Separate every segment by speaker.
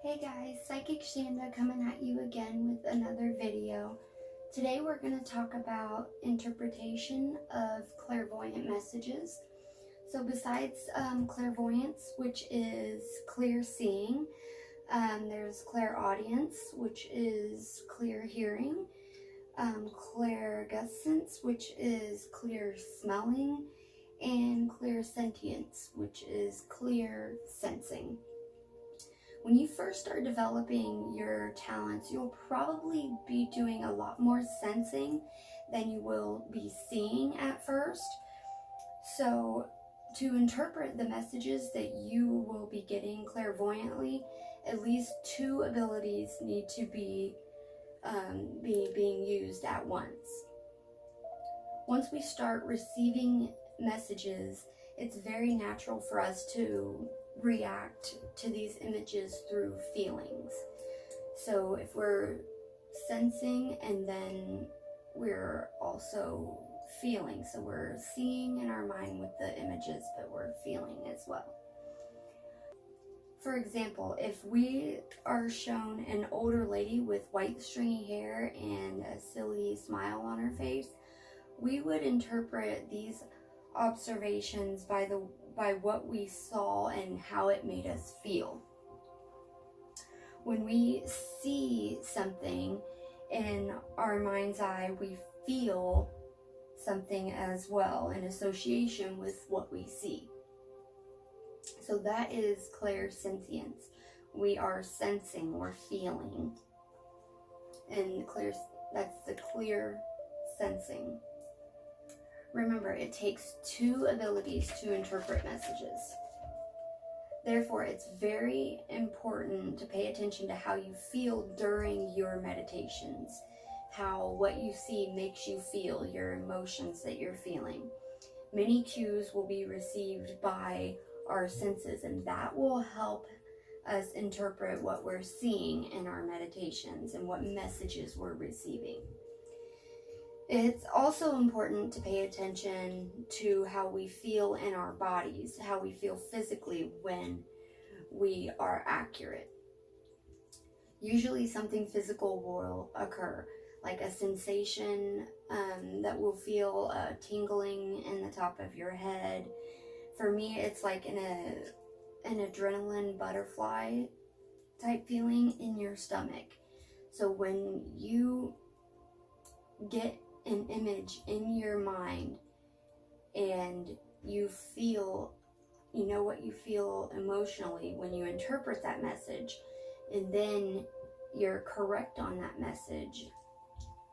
Speaker 1: Hey guys, Psychic Shanda coming at you again with another video. Today we're going to talk about interpretation of clairvoyant messages. So besides clairvoyance, which is clear seeing, there's clairaudience, which is clear hearing, clairgustance, which is clear smelling, and clairsentience, which is clear sensing. When you first start developing your talents, you'll probably be doing a lot more sensing than you will be seeing at first. So to interpret the messages that you will be getting clairvoyantly, at least two abilities need to be being used at once. Once we start receiving messages, it's very natural for us to react to these images through feelings. So if we're sensing and then we're also feeling, so we're seeing in our mind with the images, but we're feeling as well. For example, if we are shown an older lady with white stringy hair and a silly smile on her face, we would interpret these observations by what we saw and how it made us feel. When we see something in our mind's eye, we feel something as well in association with what we see. So that is clairsentience. We are sensing, we're feeling. And that's the clear sensing. Remember, it takes two abilities to interpret messages. Therefore, it's very important to pay attention to how you feel during your meditations, how what you see makes you feel, your emotions that you're feeling. Many cues will be received by our senses, and that will help us interpret what we're seeing in our meditations and what messages we're receiving. It's also important to pay attention to how we feel in our bodies, how we feel physically when we are accurate. Usually something physical will occur, like a sensation that will feel tingling in the top of your head. For me, it's like an adrenaline butterfly type feeling in your stomach. So when you get an image in your mind and you feel, you know what you feel emotionally when you interpret that message, and then you're correct on that message,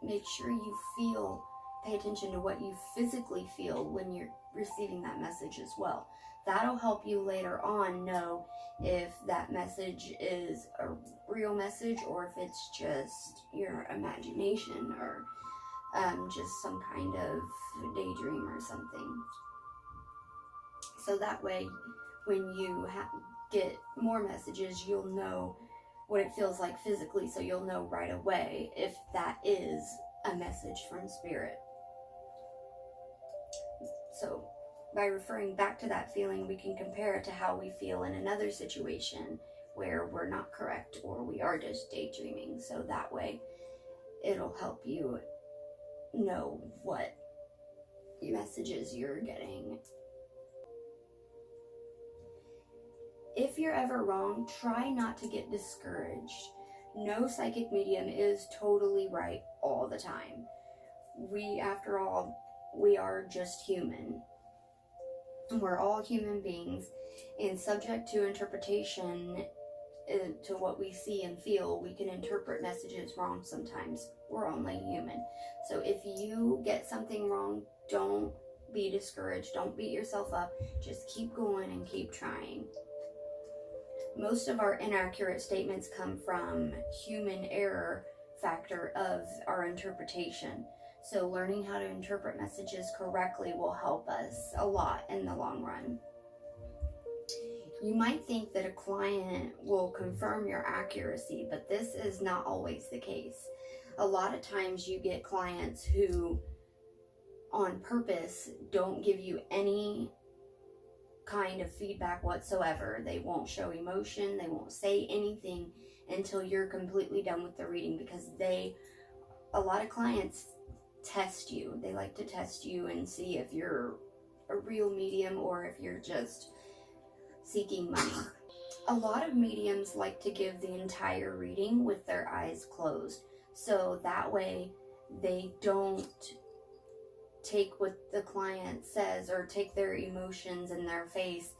Speaker 1: make sure you pay attention to what you physically feel when you're receiving that message as well. That'll help you later on know if that message is a real message or if it's just your imagination or just some kind of daydream or something. So that way, when you get more messages, you'll know what it feels like physically, so you'll know right away if that is a message from spirit. So by referring back to that feeling, we can compare it to how we feel in another situation where we're not correct or we are just daydreaming. So that way, it'll help you know what messages you're getting. If you're ever wrong, try not to get discouraged. No psychic medium is totally right all the time. After all, we are just human. We're all human beings and subject to interpretation to what we see and feel. We can interpret messages wrong sometimes. We're only human. So if you get something wrong, don't be discouraged. Don't beat yourself up. Just keep going and keep trying. Most of our inaccurate statements come from human error factor of our interpretation. So learning how to interpret messages correctly will help us a lot in the long run. You might think that a client will confirm your accuracy, but this is not always the case. A lot of times you get clients who, on purpose, don't give you any kind of feedback whatsoever. They won't show emotion. They won't say anything until you're completely done with the reading, because a lot of clients test you. They like to test you and see if you're a real medium or if you're just seeking money. A lot of mediums like to give the entire reading with their eyes closed, so that way they don't take what the client says or take their emotions in their face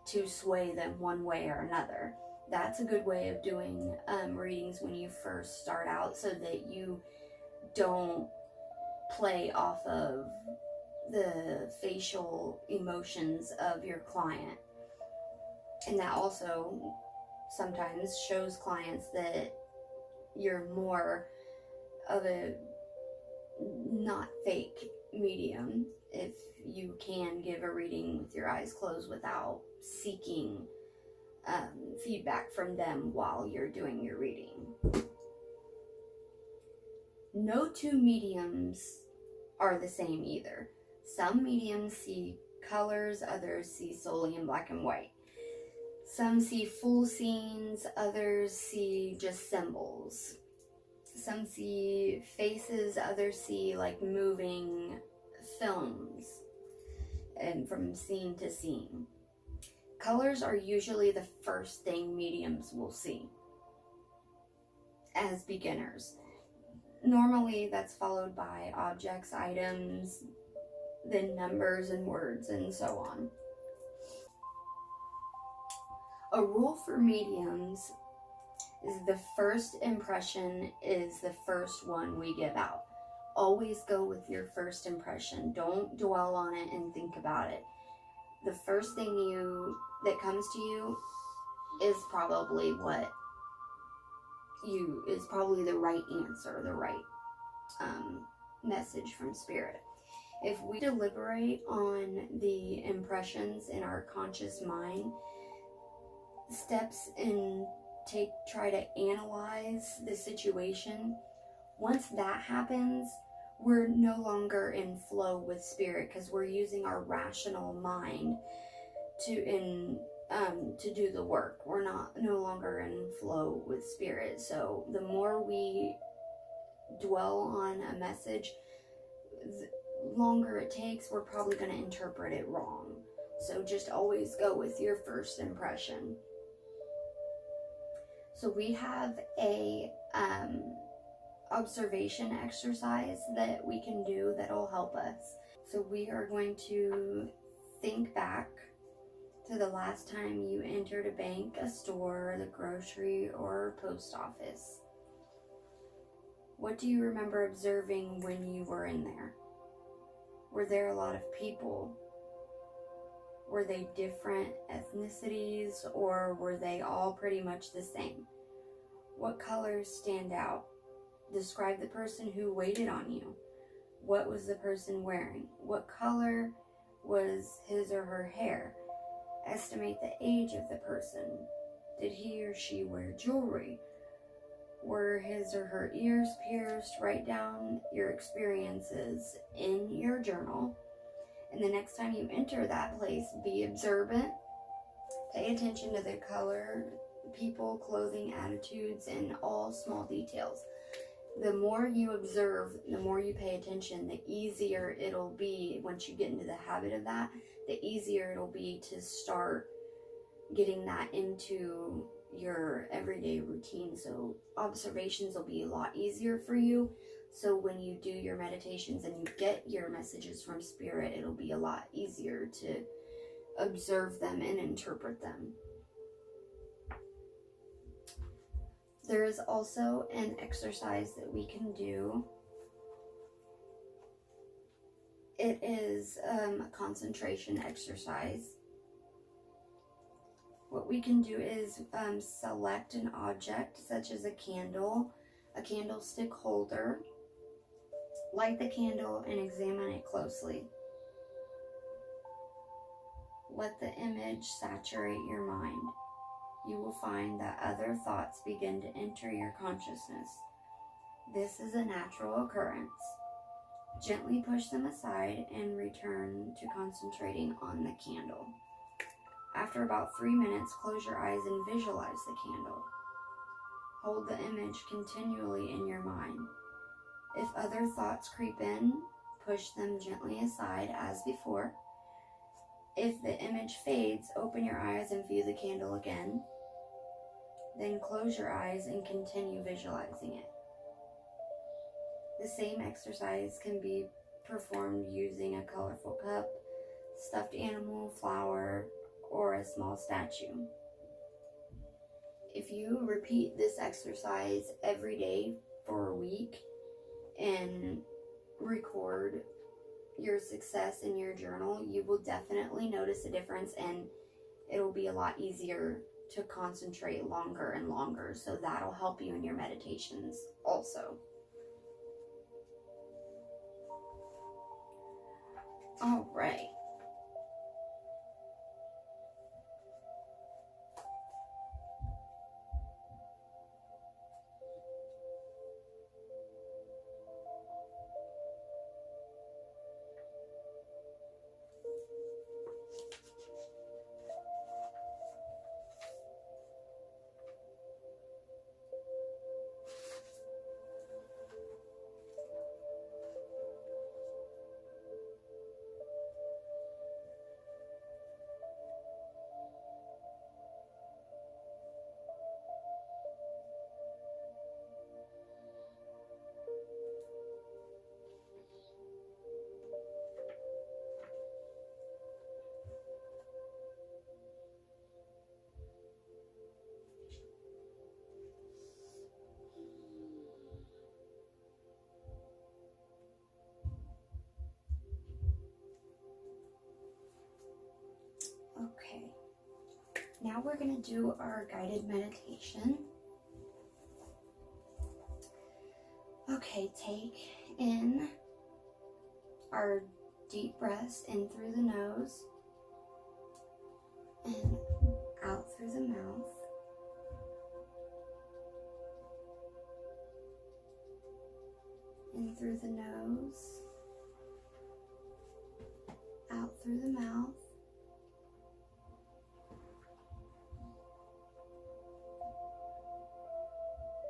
Speaker 1: to sway them one way or another. That's a good way of doing readings when you first start out, so that you don't play off of the facial emotions of your client. And that also sometimes shows clients that you're more of a not fake medium if you can give a reading with your eyes closed without seeking feedback from them while you're doing your reading. No two mediums are the same either. Some mediums see colors, others see solely in black and white. Some see full scenes, others see just symbols. Some see faces, others see like moving films and from scene to scene. Colors are usually the first thing mediums will see as beginners. Normally that's followed by objects, items, then numbers and words, and so on. A rule for mediums is the first impression is the first one we give out. Always go with your first impression. Don't dwell on it and think about it. The first thing that comes to you is probably the right answer, the right message from spirit. If we deliberate on the impressions in our conscious mind, steps and try to analyze the situation, once that happens, we're no longer in flow with spirit, because we're using our rational mind to do the work. We're no longer in flow with spirit. So the more we dwell on a message, the longer it takes, we're probably going to interpret it wrong. So just always go with your first impression. So we have a observation exercise that we can do that'll help us. So we are going to think back to the last time you entered a bank, a store, the grocery, or post office. What do you remember observing when you were in there? Were there a lot of people? Were they different ethnicities, or were they all pretty much the same? What colors stand out? Describe the person who waited on you. What was the person wearing? What color was his or her hair? Estimate the age of the person. Did he or she wear jewelry? Were his or her ears pierced? Write down your experiences in your journal. And the next time you enter that place, be observant. Pay attention to the color, people, clothing, attitudes, and all small details. The more you observe, the more you pay attention, the easier it'll be once you get into the habit of that, the easier it'll be to start getting that into your everyday routine. So observations will be a lot easier for you. So when you do your meditations and you get your messages from spirit, it'll be a lot easier to observe them and interpret them. There is also an exercise that we can do. It is a concentration exercise. What we can do is select an object such as a candle, a candlestick holder, light the candle and examine it closely. Let the image saturate your mind. You will find that other thoughts begin to enter your consciousness. This is a natural occurrence. Gently push them aside and return to concentrating on the candle. After about 3 minutes, close your eyes and visualize the candle. Hold the image continually in your mind. If other thoughts creep in, push them gently aside as before. If the image fades, open your eyes and view the candle again. Then close your eyes and continue visualizing it. The same exercise can be performed using a colorful cup, stuffed animal, flower, or a small statue. If you repeat this exercise every day for a week and record your success in your journal, you will definitely notice a difference, and it'll be a lot easier to concentrate longer and longer. So that'll help you in your meditations also. All right. Okay, now we're going to do our guided meditation. Okay, take in our deep breaths in through the nose and out through the mouth. In through the nose, out through the mouth.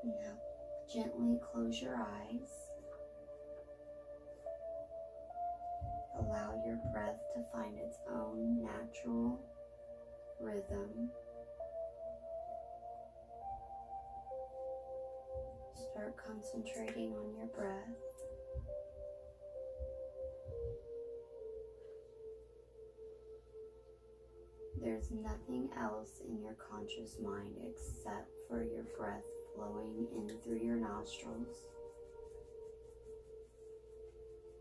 Speaker 1: Now gently close your eyes. Allow your breath to find its own natural rhythm. Start concentrating on your breath. There's nothing else in your conscious mind except for your breath flowing in through your nostrils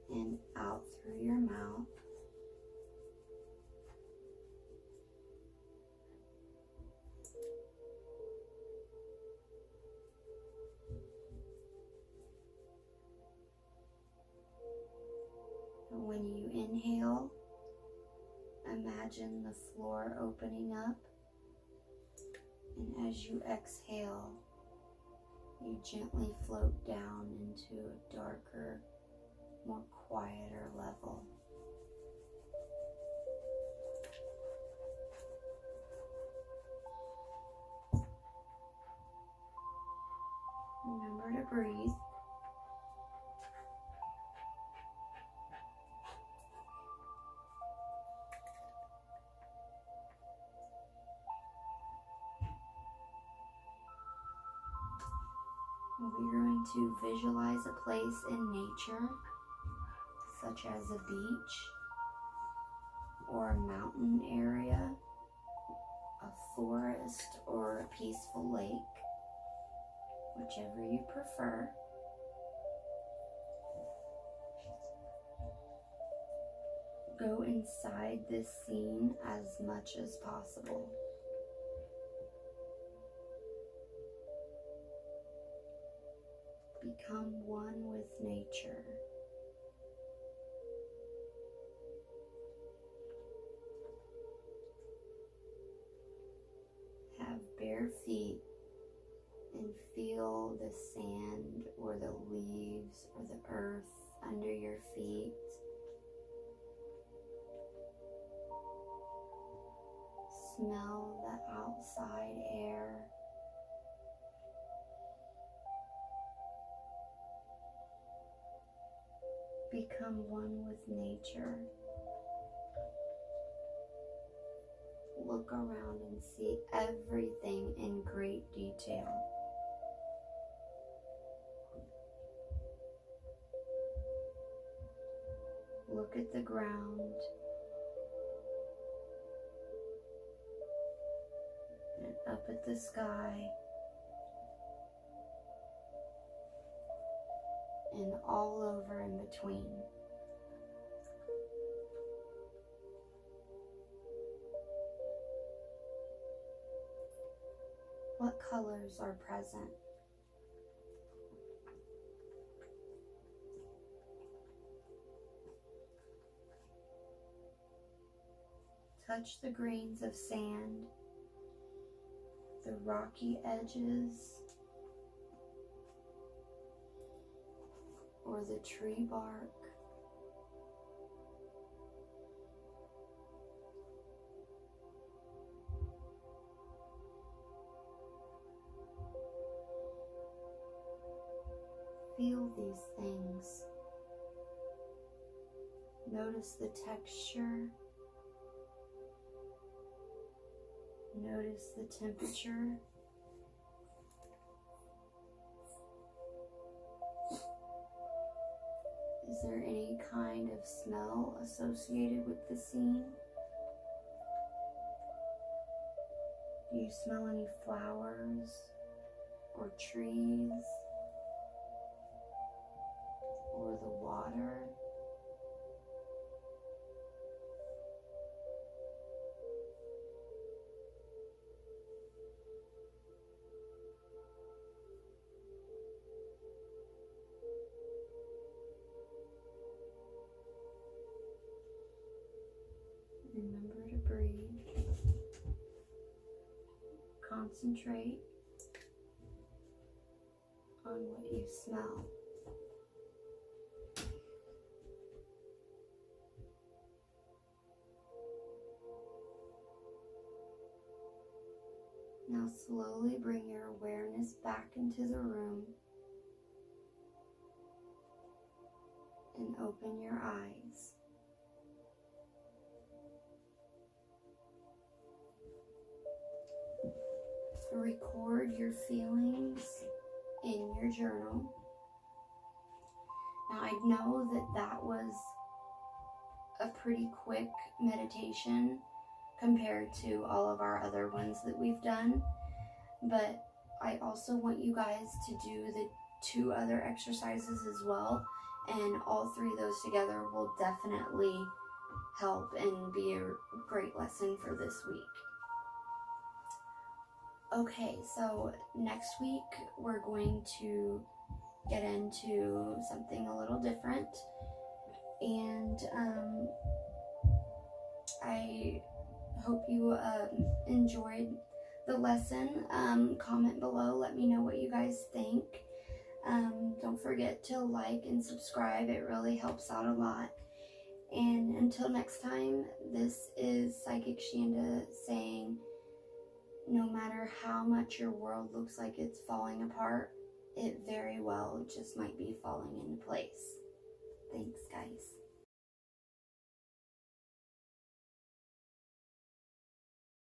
Speaker 1: and out through your mouth. And when you inhale, imagine the floor opening up, and as you exhale, you gently float down into a darker, more quieter level. Remember to breathe. We're going to visualize a place in nature, such as a beach or a mountain area, a forest or a peaceful lake, whichever you prefer. Go inside this scene as much as possible. Become one with nature. Have bare feet and feel the sand or the leaves or the earth under your feet. Smell the outside air. Become one with nature. Look around and see everything in great detail. Look at the ground. And up at the sky. And all over in between. What colors are present? Touch the grains of sand, the rocky edges, or the tree bark. Feel these things. Notice the texture. Notice the temperature. Is there any kind of smell associated with the scene? Do you smell any flowers or trees or the water? Remember to breathe. Concentrate on what you smell. Now slowly bring your awareness back into the room and open your eyes. Record your feelings in your journal. Now I know that was a pretty quick meditation compared to all of our other ones that we've done, but I also want you guys to do the 2 other exercises as well, and all 3 of those together will definitely help and be a great lesson for this week. Okay, so next week we're going to get into something a little different, and I hope you enjoyed the lesson. Comment below, let me know what you guys think. Don't forget to like and subscribe, it really helps out a lot. And until next time, this is Psychic Shanda saying, no matter how much your world looks like it's falling apart, it very well just might be falling into place. Thanks, guys.